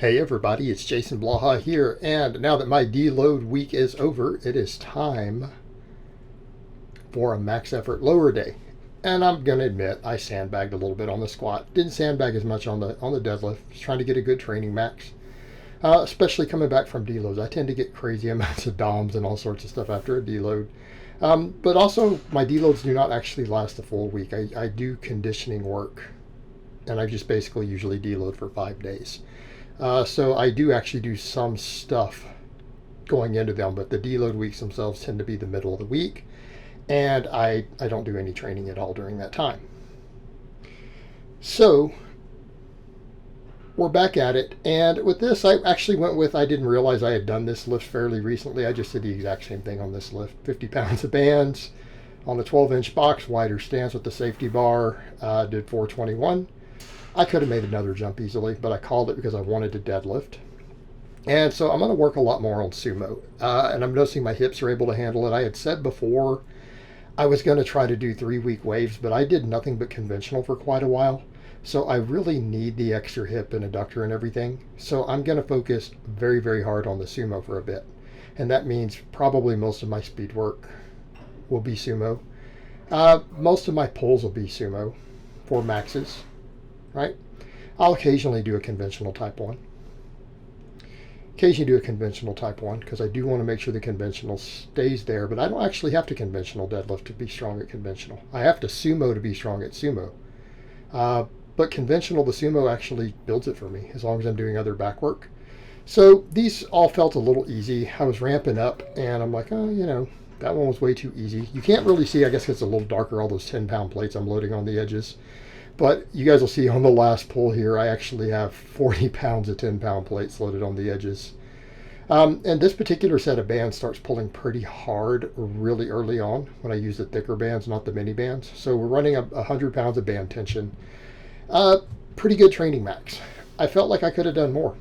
Hey everybody, it's Jason Blaha here, and now that my deload week is over, it is time for a max effort lower day. And I'm gonna admit I sandbagged a little bit on the squat. Didn't sandbag as much on the deadlift. Just trying to get a good training max, especially coming back from deloads. I tend to get crazy amounts of DOMs and all sorts of stuff after a deload. But also my deloads do not actually last a full week. I do conditioning work, and I just basically usually deload for 5 days. So I do actually do some stuff going into them, but the deload weeks themselves tend to be the middle of the week, and I don't do any training at all during that time. So we're back at it, and with this I actually went with, I didn't realize I had done this lift fairly recently. I just did the exact same thing on this lift. 50 pounds of bands on a 12-inch box, wider stance with the safety bar, did 421. I could have made another jump easily, but I called it because I wanted to deadlift. And so I'm going to work a lot more on sumo. And I'm noticing my hips are able to handle it. I had said before I was going to try to do 3-week waves, but I did nothing but conventional for quite a while. So I really need the extra hip and adductor and everything. So I'm going to focus very, very hard on the sumo for a bit. And that means probably most of my speed work will be sumo. Most of my pulls will be sumo for maxes. Right? I'll occasionally do a conventional type 1. Because I do want to make sure the conventional stays there, but I don't actually have to conventional deadlift to be strong at conventional. I have to sumo to be strong at sumo. But conventional, the sumo actually builds it for me as long as I'm doing other back work. So these all felt a little easy. I was ramping up and I'm like, oh, that one was way too easy. You can't really see, I guess it's a little darker, all those 10-pound plates I'm loading on the edges. But you guys will see on the last pull here, I actually have 40 pounds of 10-pound plates loaded on the edges. And this particular set of bands starts pulling pretty hard really early on when I use the thicker bands, not the mini bands. So we're running 100 pounds of band tension. Pretty good training max. I felt like I could have done more.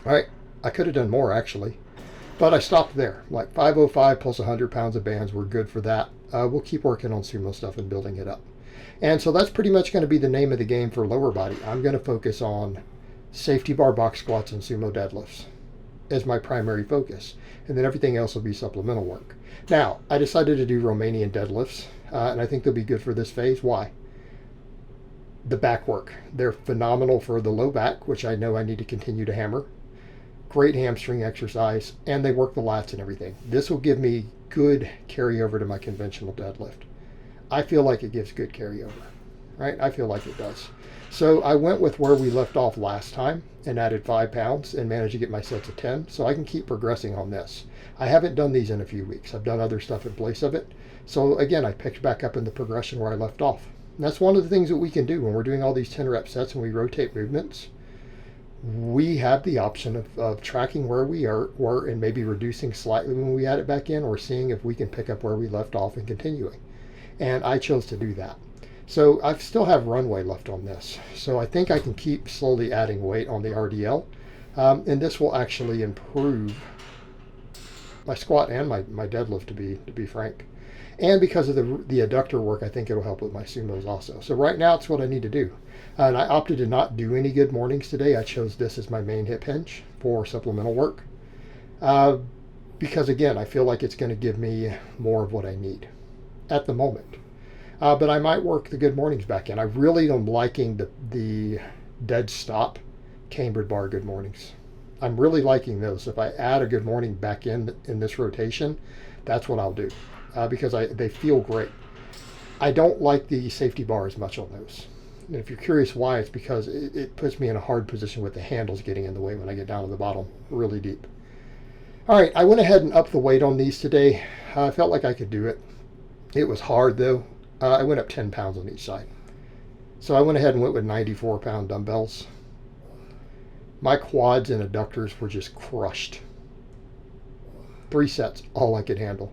All right, I could have done more actually. But I stopped there. Like 505 plus 100 pounds of bands, we're good for that. We'll keep working on sumo stuff and building it up. And so that's pretty much going to be the name of the game for lower body. I'm going to focus on safety bar box squats and sumo deadlifts as my primary focus. And then everything else will be supplemental work. Now, I decided to do Romanian deadlifts, and I think they'll be good for this phase. Why? The back work. They're phenomenal for the low back, which I know I need to continue to hammer. Great hamstring exercise, and they work the lats and everything. This will give me good carryover to my conventional deadlift. I feel like it gives good carryover, right? I feel like it does. So I went with where we left off last time and added 5 pounds and managed to get my sets of 10. So I can keep progressing on this. I haven't done these in a few weeks. I've done other stuff in place of it. So again, I picked back up in the progression where I left off. And that's one of the things that we can do when we're doing all these 10 rep sets and we rotate movements. We have the option of tracking where we were and maybe reducing slightly when we add it back in, or seeing if we can pick up where we left off and continuing. And I chose to do that. So I still have runway left on this. So I think I can keep slowly adding weight on the RDL. And this will actually improve my squat and my deadlift, to be frank. And because of the adductor work, I think it'll help with my sumos also. So right now it's what I need to do. And I opted to not do any good mornings today. I chose this as my main hip hinge for supplemental work. Because again, I feel like it's going to give me more of what I need at the moment. But I might work the good mornings back in. I really am liking the dead stop cambered bar good mornings. I'm really liking those. If I add a good morning back in this rotation, that's what I'll do, because they feel great. I don't like the safety bar as much on those. And if you're curious why, it's because it puts me in a hard position with the handles getting in the way when I get down to the bottom really deep. All right, I went ahead and upped the weight on these today. I felt like I could do it. It was hard though. I went up 10 pounds on each side. So I went ahead and went with 94-pound dumbbells. My quads and adductors were just crushed. 3 sets, all I could handle.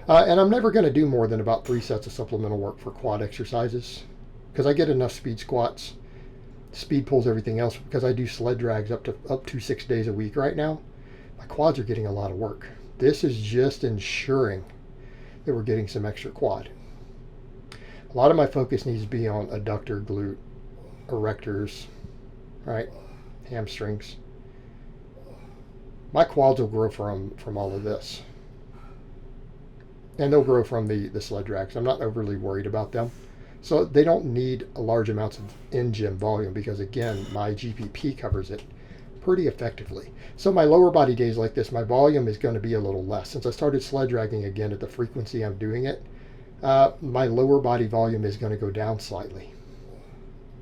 And I'm never going to do more than about 3 sets of supplemental work for quad exercises, because I get enough speed squats, speed pulls, everything else, because I do sled drags up to 6 days a week right now. My quads are getting a lot of work. This is just ensuring that we're getting some extra quad. A lot of my focus needs to be on adductor, glute, erectors, right, hamstrings. My quads will grow from all of this. And they'll grow from the sled drags. I'm not overly worried about them. So they don't need a large amounts of in-gym volume because, again, my GPP covers it pretty effectively. So my lower body days like this, my volume is going to be a little less. Since I started sled dragging again at the frequency I'm doing it, my lower body volume is going to go down slightly.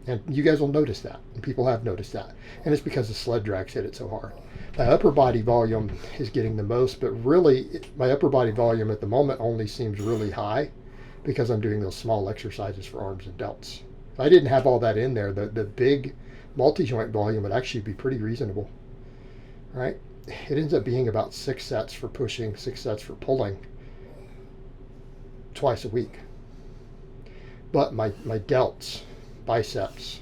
And you guys will notice that. And people have noticed that. And it's because the sled drags hit it so hard. My upper body volume is getting the most, but really my upper body volume at the moment only seems really high because I'm doing those small exercises for arms and delts. If I didn't have all that in there, the big multi-joint volume would actually be pretty reasonable. All right? It ends up being about 6 sets for pushing, 6 sets for pulling twice a week. But my delts, biceps,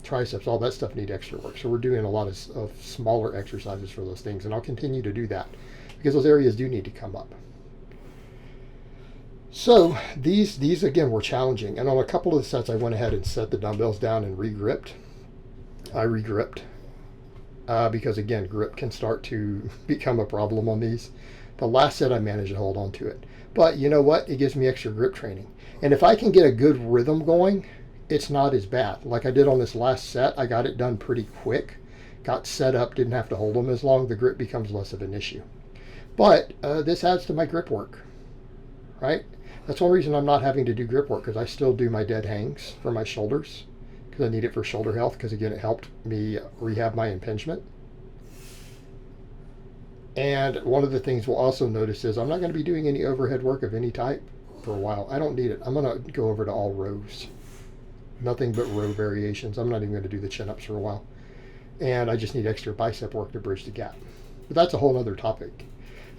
triceps, all that stuff need extra work. So we're doing a lot of smaller exercises for those things, and I'll continue to do that because those areas do need to come up. So these again were challenging, and on a couple of the sets I went ahead and set the dumbbells down and re-gripped. I re-gripped because again, grip can start to become a problem on these. The last set I managed to hold on to it, but you know what? It gives me extra grip training, and if I can get a good rhythm going, it's not as bad. Like I did on this last set, I got it done pretty quick, got set up, didn't have to hold them as long. The grip becomes less of an issue, but this adds to my grip work, right? That's one reason I'm not having to do grip work, because I still do my dead hangs for my shoulders because I need it for shoulder health, because again, it helped me rehab my impingement. And one of the things we'll also notice is I'm not going to be doing any overhead work of any type for a while. I don't need it. I'm going to go over to all rows. Nothing but row variations. I'm not even going to do the chin-ups for a while. And I just need extra bicep work to bridge the gap. But that's a whole other topic.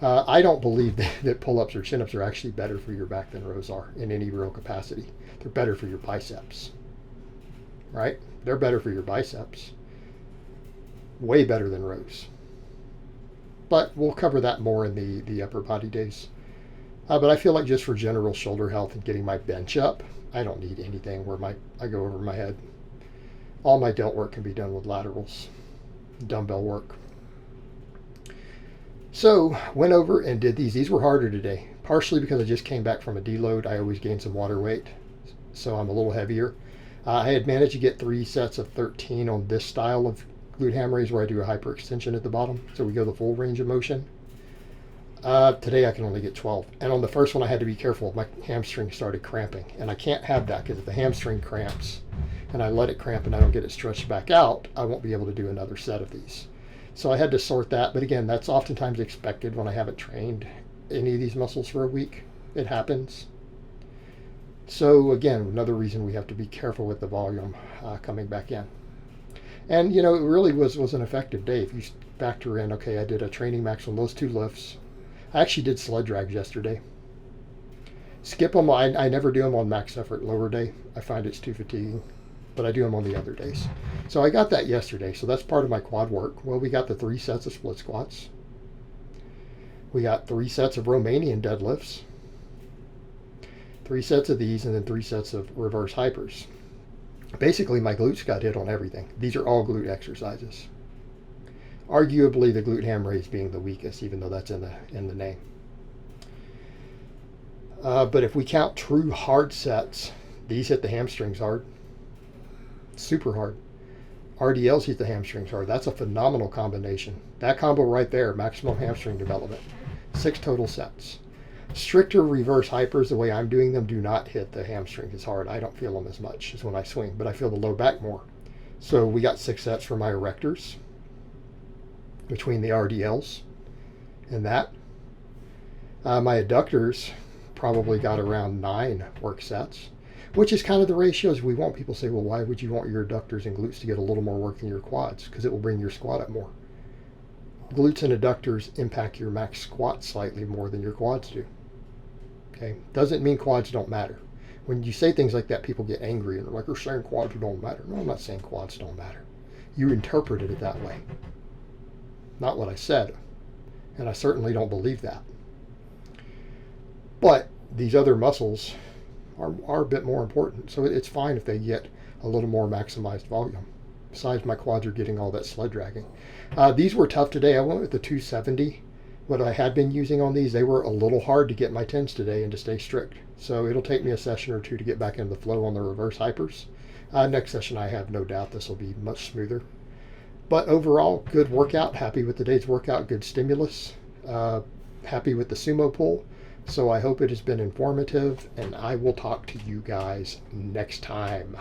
I don't believe that pull-ups or chin-ups are actually better for your back than rows are in any real capacity. They're better for your biceps, right? They're better for your biceps. Way better than rows. But we'll cover that more in the upper body days. But I feel like just for general shoulder health and getting my bench up, I don't need anything where I go over my head. All my delt work can be done with laterals, dumbbell work. So went over and did these. These were harder today, partially because I just came back from a deload. I always gain some water weight, so I'm a little heavier. I had managed to get 3 sets of 13 on this style of glute ham raise where I do a hyperextension at the bottom, so we go the full range of motion. Today I can only get 12, and on the first one I had to be careful. My hamstring started cramping, and I can't have that, because if the hamstring cramps and I let it cramp and I don't get it stretched back out, I won't be able to do another set of these. So I had to sort that, but again, that's oftentimes expected when I haven't trained any of these muscles for a week. It happens. So again, another reason we have to be careful with the volume coming back in. And you know, it really was an effective day. If you factor in, okay, I did a training max on those 2 lifts. I actually did sled drags yesterday. Skip them. I never do them on max effort lower day. I find it's too fatiguing, but I do them on the other days. So I got that yesterday. So that's part of my quad work. Well, we got the 3 sets of split squats. We got 3 sets of Romanian deadlifts, 3 sets of these, and then 3 sets of reverse hypers. Basically, my glutes got hit on everything. These are all glute exercises. Arguably, the glute ham raise being the weakest, even though that's in the name. But if we count true hard sets, these hit the hamstrings hard. Super hard. RDLs hit the hamstrings hard. That's a phenomenal combination. That combo right there, maximum hamstring development. 6 total sets. Stricter reverse hypers, the way I'm doing them, do not hit the hamstring as hard. I don't feel them as much as when I swing, but I feel the low back more. So we got 6 sets for my erectors between the RDLs and that. My adductors probably got around 9 work sets, which is kind of the ratios we want. People say, well, why would you want your adductors and glutes to get a little more work than your quads? Because it will bring your squat up more. Glutes and adductors impact your max squat slightly more than your quads do. Okay, doesn't mean quads don't matter. When you say things like that, people get angry and they're like, you're saying quads don't matter. No, I'm not saying quads don't matter. You interpreted it that way. Not what I said. And I certainly don't believe that. But these other muscles are a bit more important. So it's fine if they get a little more maximized volume. besides my quads are getting all that sled dragging. These were tough today. I went with the 270. What I had been using on these, they were a little hard to get my 10s today and to stay strict. So it'll take me a session or two to get back into the flow on the reverse hypers. Next session, I have no doubt this will be much smoother. But overall, good workout. Happy with today's workout. Good stimulus. Happy with the sumo pull. So I hope it has been informative, and I will talk to you guys next time.